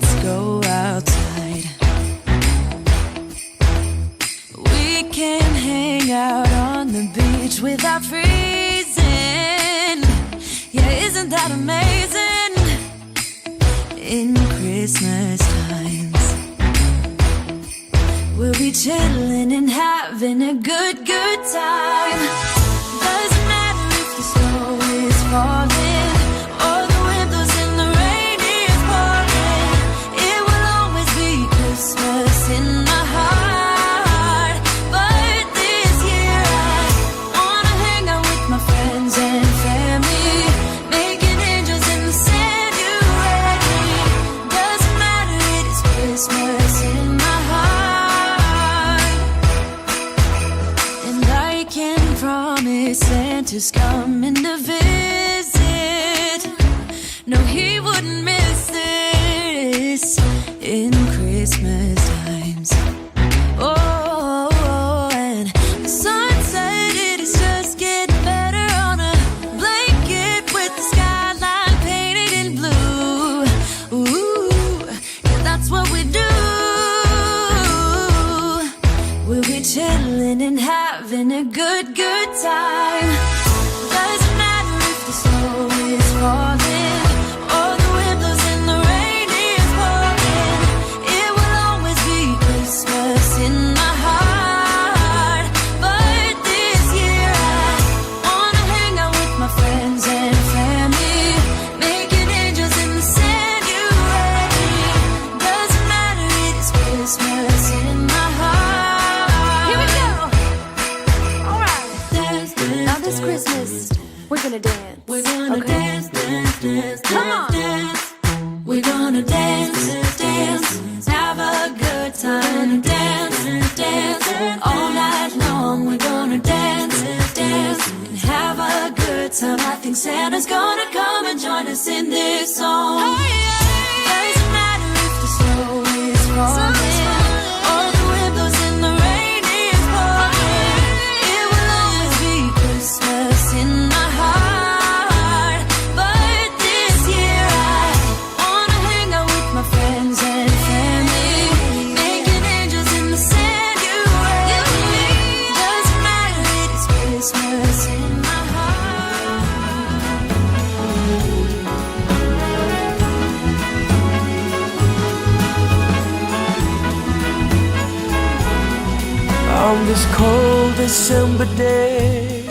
let's go outside. We can hang out on the beach without freezing. Yeah, isn't that amazing? In Christmas times, we'll be chilling and having a good time. Doesn't matter if the snow is falling or the wind blows and the rain is pouring. It will always be Christmas in my heart. But this year I wanna hang out with my friends and family, making angels in the sand. You ready? Doesn't matter, it is Christmas in my heart. And I can promise Santa's coming to visit. No, he wouldn't miss this in Christmas times. Oh, and the sunset, it is just getting better on a blanket with the skyline painted in blue. Ooh, yeah, that's what we do. We'll be chilling and having a good time. Doesn't matter if the snow is falling or the wind blows and the rain is pouring. It will always be Christmas in my heart. But this year I wanna hang out with my friends and family, making angels in the sand. You ready? Doesn't matter, it is Christmas in my heart. Here we go. All right. Dance, now this Christmas, we're gonna dance. We're gonna dance, dance, dance, come on. Dance. We're gonna dance, dance, have a good time. Dance, dance, all night long. We're gonna dance, dance, and have a good time. I think Santa's gonna come and join us in this song. Doesn't matter if the snow is falling or the wind blows and the rain is pouring. It will always be Christmas in my heart. But this year I wanna hang out with my friends and family, making angels in the sand. You ready? Doesn't matter, it is Christmas in my heart. On this cold December day,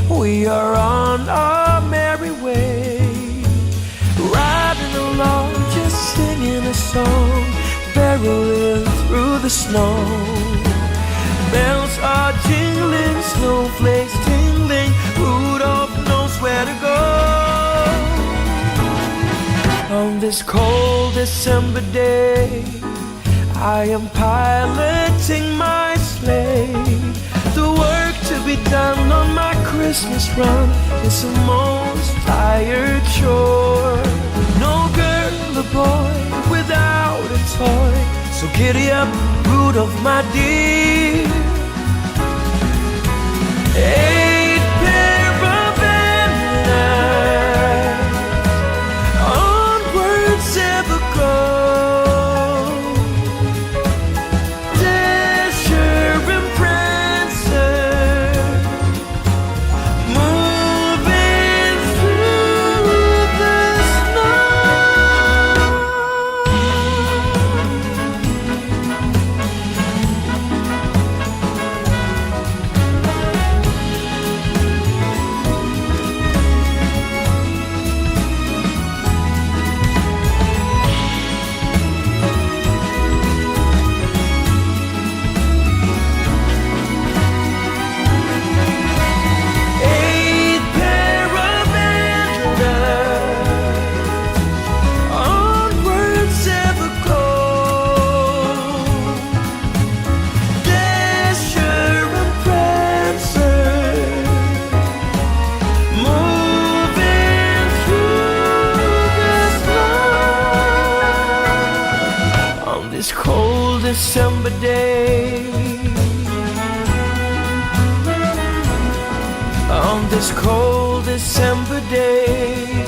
we are on our merry way, riding along, just singing a song, barreling through the snow. Bells are jingling, snowflakes tingling, Rudolph knows where to go. On this cold December day, I am piloting my sleigh. The work to be done on my Christmas run is the most tired chore. No girl or boy without a toy, so giddy up, Rudolph, my dear. 8 pair of antennas, onwards ever go. Dasher and Prancer, moving through the snow. December day. On this cold December day,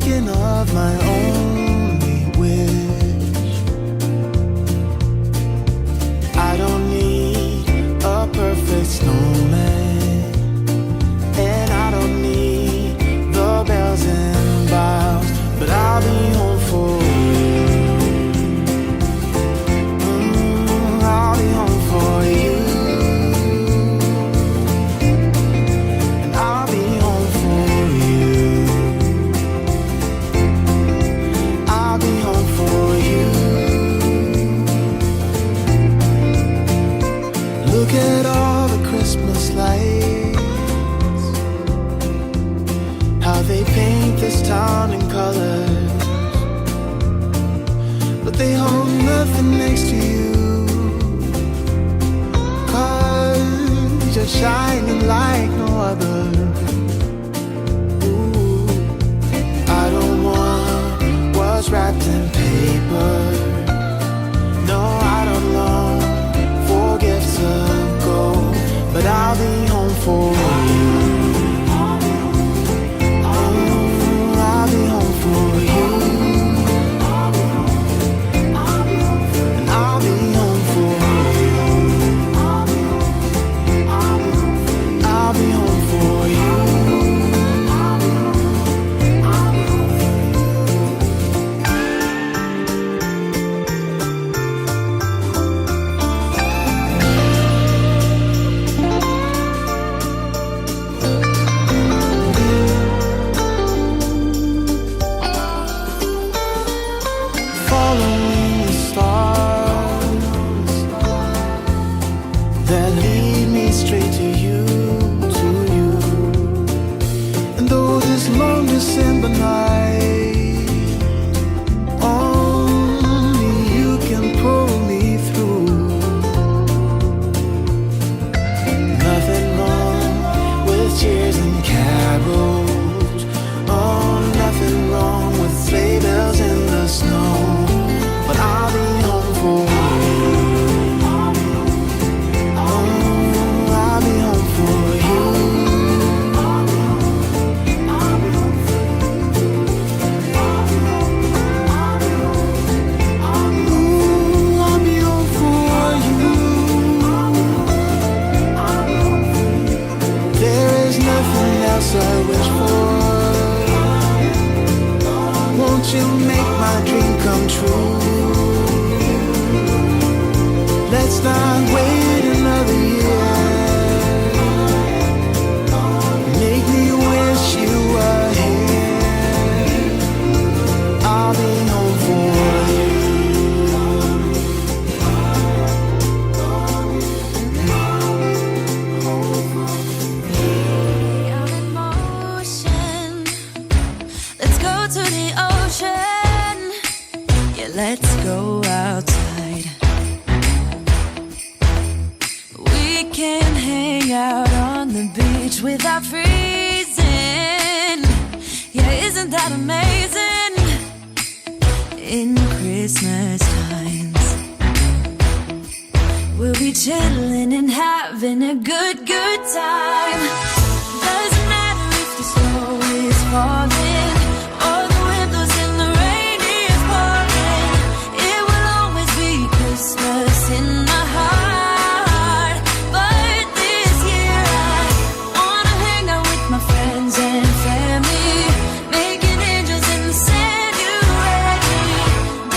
thinking of my only wish. I don't need a perfect snowman, and I don't need the bells and boughs, but I'll be home for you. I'll be home for you. And I'll be home for you. I'll be home for you. Look at all the Christmas lights, how they paint this town in colors, but they hold nothing next to you, 'cause you're shining like no other. Ooh, I don't want what's wrapped in paper. No, I don't long for gifts of gold, but I'll be home for you. I'll be home for you. And I'll be home for you. I'll be home for you. Following the stars that lead me straight to you, And though this long December night, only you can pull me through. Nothing wrong with cheers and carols. Oh, nothing wrong with sleigh bells in the snow. But I'll be home for you. Oh, I'll be home for you. Ooh, I'll be home for you. There is nothing else I wish for. Won't you make my dream come true? Let's not wait another year. Make me wish you were here. I'll be home for you. I'm in motion. Let's go to the ocean. Yeah, let's go outside. We can hang out on the beach without freezing. Yeah, isn't that amazing? In Christmas times, we'll be chilling and having a good time.